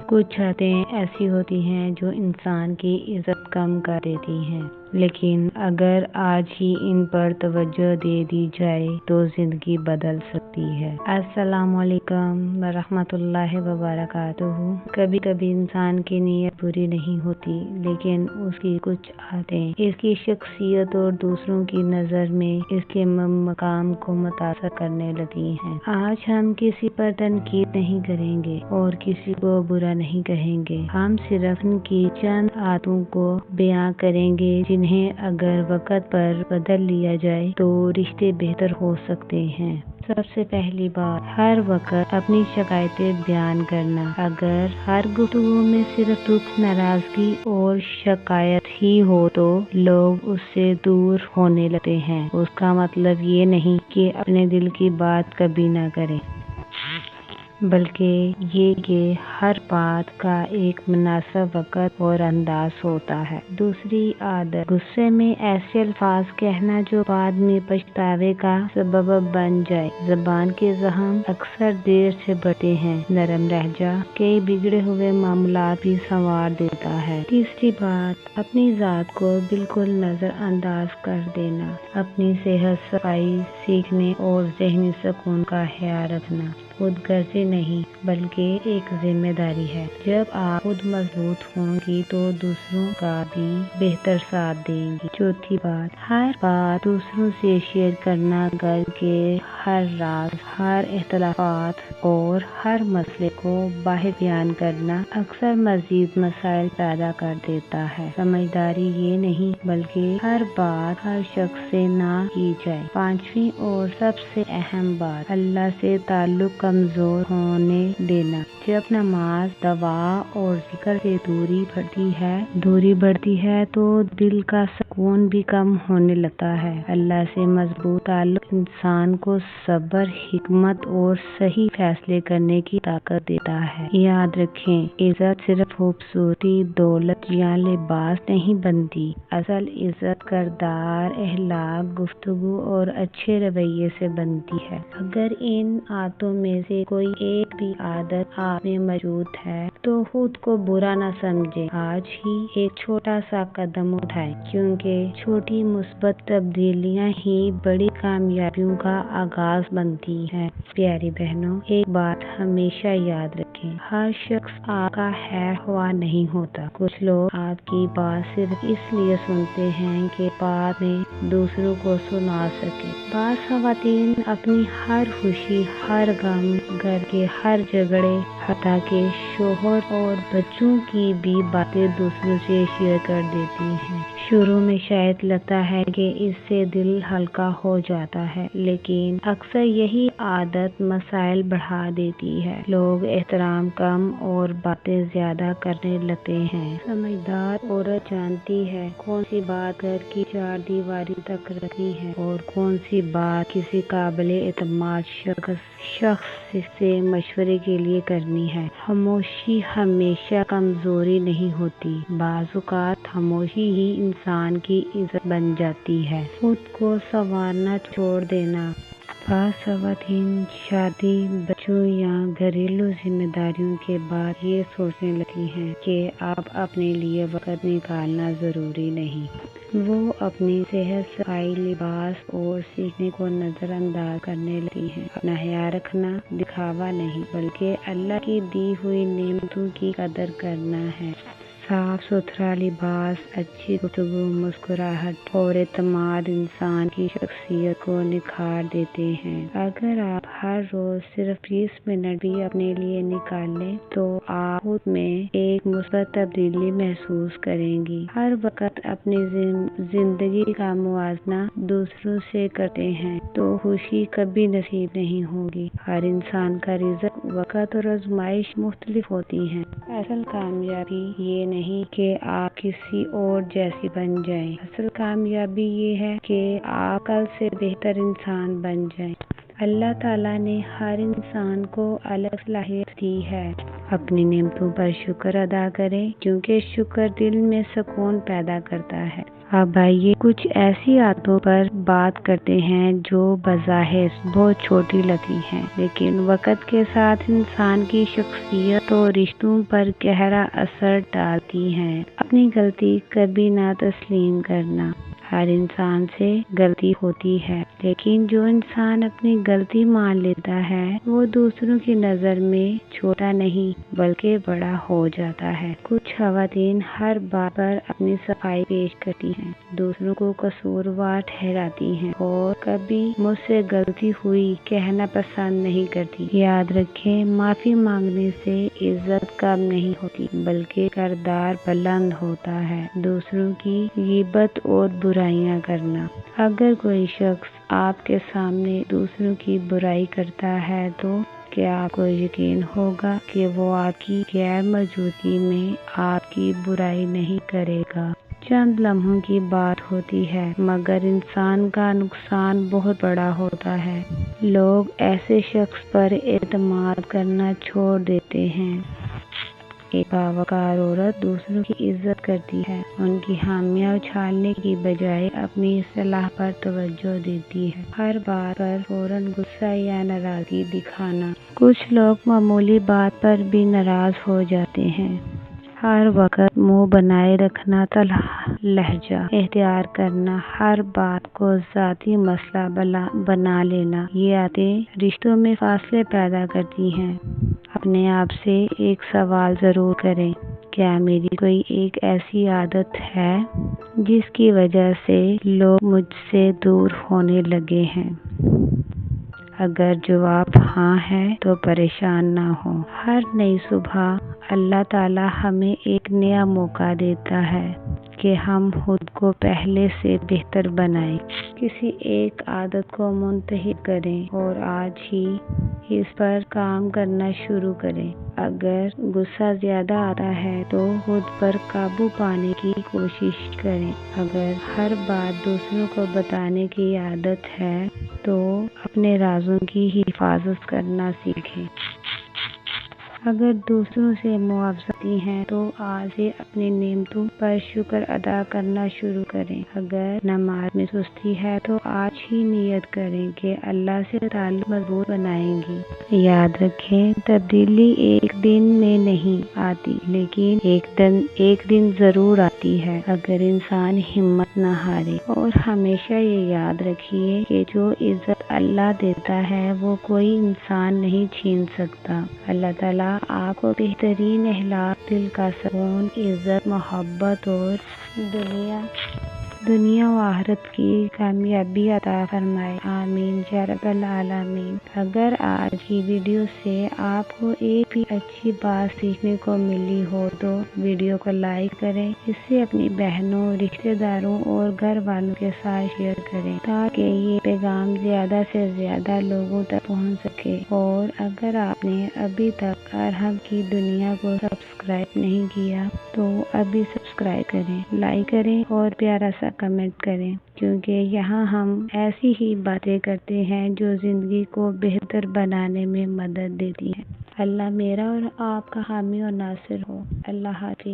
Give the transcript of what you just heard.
کچھ عادتیں ایسی ہوتی ہیں جو انسان کی عزت کم کر دیتی ہیں، لیکن اگر آج ہی ان پر توجہ دے دی جائے تو زندگی بدل سکتی ہے۔ السلام علیکم ورحمۃ اللہ وبرکاتہ۔ کبھی کبھی انسان کی نیت بری نہیں ہوتی، لیکن اس کی کچھ عادتیں اس کی شخصیت اور دوسروں کی نظر میں اس کے مقام کو متاثر کرنے لگتی ہیں۔ آج ہم کسی پر تنقید نہیں کریں گے اور کسی کو برا نہیں کہیں گے، ہم صرف ان کی چند عادتوں کو بیان کریں گے جنہیں اگر وقت پر بدل لیا جائے تو رشتے بہتر ہو سکتے ہیں۔ سب سے پہلی بات، ہر وقت اپنی شکایتیں بیان کرنا۔ اگر ہر گفتگو میں صرف دکھ، ناراضگی اور شکایت ہی ہو تو لوگ اس سے دور ہونے لگتے ہیں۔ اس کا مطلب یہ نہیں کہ اپنے دل کی بات کبھی نہ کریں، بلکہ یہ کہ ہر بات کا ایک مناسب وقت اور انداز ہوتا ہے۔ دوسری عادت، غصے میں ایسے الفاظ کہنا جو بعد میں پچھتاوے کا سبب بن جائے۔ زبان کے زخم اکثر دیر سے بڑھتے ہیں۔ نرم لہجہ کئی بگڑے ہوئے معاملات بھی سنوار دیتا ہے۔ تیسری بات، اپنی ذات کو بالکل نظر انداز کر دینا۔ اپنی صحت، صفائی، سیکھنے اور ذہنی سکون کا خیال رکھنا خود غرضی نہیں بلکہ ایک ذمہ داری ہے۔ جب آپ خود مضبوط ہوں گی تو دوسروں کا بھی بہتر ساتھ دیں گی۔ چوتھی بات، ہر بات دوسروں سے شیئر کرنا، گھر کے ہر راز، ہر اختلافات اور ہر مسئلے کو باہر بیان کرنا اکثر مزید مسائل پیدا کر دیتا ہے۔ سمجھداری یہ نہیں بلکہ ہر بات ہر شخص سے نہ کی جائے۔ پانچویں اور سب سے اہم بات، اللہ سے تعلق کمزور ہونے دینا۔ جب نماز، دعا اور ذکر سے دوری بڑھتی ہے تو دل کا سکون بھی کم ہونے لگتا ہے۔ اللہ سے مضبوط تعلق انسان کو صبر، حکمت اور صحیح فیصلے کرنے کی طاقت دیتا ہے۔ یاد رکھیں، عزت صرف خوبصورتی، دولت یا لباس نہیں بنتی۔ اصل عزت کردار، اخلاق، گفتگو اور اچھے رویے سے بنتی ہے۔ اگر ان عادتوں میں سے کوئی ایک بھی عادت آپ میں موجود ہے تو خود کو برا نہ سمجھیں۔ آج ہی ایک چھوٹا سا قدم اٹھائیں، کیونکہ چھوٹی مثبت تبدیلیاں ہی بڑی کامیابیوں کا آغاز بنتی ہیں۔ پیاری بہنوں، ایک بات ہمیشہ یاد رکھیں، ہر شخص آپ کا خیر خواہ نہیں ہوتا۔ کچھ لوگ آپ کی بات صرف اس لیے سنتے ہیں کہ بعد میں دوسروں کو سنا سکیں۔ بعض خواتین اپنی ہر خوشی، ہر غم، گھر کے ہر جھگڑے، حتیٰ کہ شوہر اور بچوں کی بھی باتیں دوسروں سے شیئر کر دیتی ہیں۔ شروع میں شاید لگتا ہے کہ اس سے دل ہلکا ہو جاتا ہے، لیکن اکثر یہی عادت مسائل بڑھا دیتی ہے۔ لوگ احترام کم اور باتیں زیادہ کرنے لگتے ہیں۔ سمجھدار عورت جانتی ہے کون سی بات گھر کی چار دیواری تک رکھنی ہے اور کون سی بات کسی قابل اعتماد شخص سے مشورے کے لیے کرنی ہے۔ خاموشی ہمیشہ کمزوری نہیں ہوتی، بعض اوقات خاموشی ہی انسان کی عزت بن جاتی ہے۔ خود کو سنوارنا چھوڑ دینا۔ بعض خواتین شادی، بچوں یا گھریلو ذمہ داریوں کے بعد یہ سوچنے لگتی ہیں کہ اب اپنے لیے وقت نکالنا ضروری نہیں۔ وہ اپنی صحت، صفائی، لباس اور سیکھنے کو نظر انداز کرنے لگتی ہیں۔ اپنا خیال رکھنا دکھاوا نہیں بلکہ اللہ کی دی ہوئی نعمتوں کی قدر کرنا ہے۔ صاف ستھرا لباس، اچھی گفتگو، مسکراہٹ اور اعتماد انسان کی شخصیت کو نکھار دیتے ہیں۔ اگر آپ ہر روز صرف 20 منٹ بھی اپنے لیے نکال لیں تو آپ خود میں ایک مثبت تبدیلی محسوس کریں گی۔ ہر وقت اپنی زندگی کا موازنہ دوسروں سے کرتے ہیں تو خوشی کبھی نصیب نہیں ہوگی۔ ہر انسان کا رزق، وقت اور آزمائش مختلف ہوتی ہیں۔ اصل کامیابی یہ نہیں کہ آپ کسی اور جیسی بن جائیں، اصل کامیابی یہ ہے کہ آپ کل سے بہتر انسان بن جائیں۔ اللہ تعالیٰ نے ہر انسان کو الگ صلاحیت دی ہے۔ اپنی نعمتوں پر شکر ادا کریں کیونکہ شکر دل میں سکون پیدا کرتا ہے۔ اب آئیے کچھ ایسی عادتوں پر بات کرتے ہیں جو بظاہر بہت چھوٹی لگتی ہیں لیکن وقت کے ساتھ انسان کی شخصیت اور رشتوں پر گہرا اثر ڈالتی ہیں۔ اپنی غلطی کبھی نہ تسلیم کرنا۔ ہر انسان سے غلطی ہوتی ہے لیکن جو انسان اپنی غلطی مان لیتا ہے وہ دوسروں کی نظر میں چھوٹا نہیں بلکہ بڑا ہو جاتا ہے۔ کچھ خواتین ہر بات پر اپنی صفائی پیش کرتی ہیں، دوسروں کو قصوروار ٹھہراتی ہیں اور کبھی مجھ سے غلطی ہوئی کہنا پسند نہیں کرتی۔ یاد رکھیں، معافی مانگنے سے عزت کم نہیں ہوتی بلکہ کردار بلند ہوتا ہے۔ دوسروں کی غیبت اور برائیاں کرنا۔ اگر کوئی شخص آپ کے سامنے دوسروں کی برائی کرتا ہے تو کیا آپ کو یقین ہوگا کہ وہ آپ کی غیر موجودگی میں آپ کی برائی نہیں کرے گا؟ چند لمحوں کی بات ہوتی ہے مگر انسان کا نقصان بہت بڑا ہوتا ہے۔ لوگ ایسے شخص پر اعتماد کرنا چھوڑ دیتے ہیں۔ ایک باوقار عورت دوسروں کی عزت کرتی ہے، ان کی حامیاں اچھالنے کی بجائے اپنی اصلاح پر توجہ دیتی ہے۔ ہر بات پر فوراً غصہ یا ناراضگی دکھانا۔ کچھ لوگ معمولی بات پر بھی ناراض ہو جاتے ہیں۔ ہر وقت منہ بنائے رکھنا، لہجہ اختیار کرنا، ہر بات کو ذاتی مسئلہ بنا لینا، یہ عادتیں رشتوں میں فاصلے پیدا کرتی ہیں۔ اپنے آپ سے ایک سوال ضرور کریں، کیا میری کوئی ایک ایسی عادت ہے جس کی وجہ سے لوگ مجھ سے دور ہونے لگے ہیں؟ اگر جواب ہاں ہے تو پریشان نہ ہوں۔ ہر نئی صبح اللہ تعالیٰ ہمیں ایک نیا موقع دیتا ہے کہ ہم خود کو پہلے سے بہتر بنائیں۔ کسی ایک عادت کو منتخب کریں اور آج ہی اس پر کام کرنا شروع کریں۔ اگر غصہ زیادہ آتا ہے تو خود پر قابو پانے کی کوشش کریں۔ اگر ہر بات دوسروں کو بتانے کی عادت ہے تو اپنے رازوں کی حفاظت کرنا سیکھیں۔ اگر دوسروں سے معاوضاتی ہیں تو آج سے اپنی نعمتوں پر شکر ادا کرنا شروع کریں۔ اگر نماز میں سستی ہے تو آج ہی نیت کریں کہ اللہ سے تعلق مضبوط بنائیں گی۔ یاد رکھیں، تبدیلی ایک دن میں نہیں آتی لیکن ایک دن ضرور آتی ہے اگر انسان ہمت نہ ہارے۔ اور ہمیشہ یہ یاد رکھیے کہ جو عزت اللہ دیتا ہے وہ کوئی انسان نہیں چھین سکتا۔ اللہ تعالیٰ آپ کو بہترین اخلاق، دل کا سکون، عزت، محبت اور دنیا و آخرت کی کامیابی عطا فرمائے۔ آمین یا رب العالمین۔ اگر آج کی ویڈیو سے آپ کو ایک بھی اچھی بات سیکھنے کو ملی ہو تو ویڈیو کو لائک کریں، اسے اپنی بہنوں، رشتہ داروں اور گھر والوں کے ساتھ شیئر کریں تاکہ یہ پیغام زیادہ سے زیادہ لوگوں تک پہنچ سکے۔ اور اگر آپ نے ابھی تک ارحم کی دنیا کو سبسکرائب نہیں کیا تو ابھی سبسکرائب کریں، لائک کریں اور پیارا سا کمنٹ کریں کیونکہ یہاں ہم ایسی ہی باتیں کرتے ہیں جو زندگی کو بہتر بنانے میں مدد دیتی ہیں۔ اللہ میرا اور آپ کا حامی اور ناصر ہو۔ اللہ حافظ۔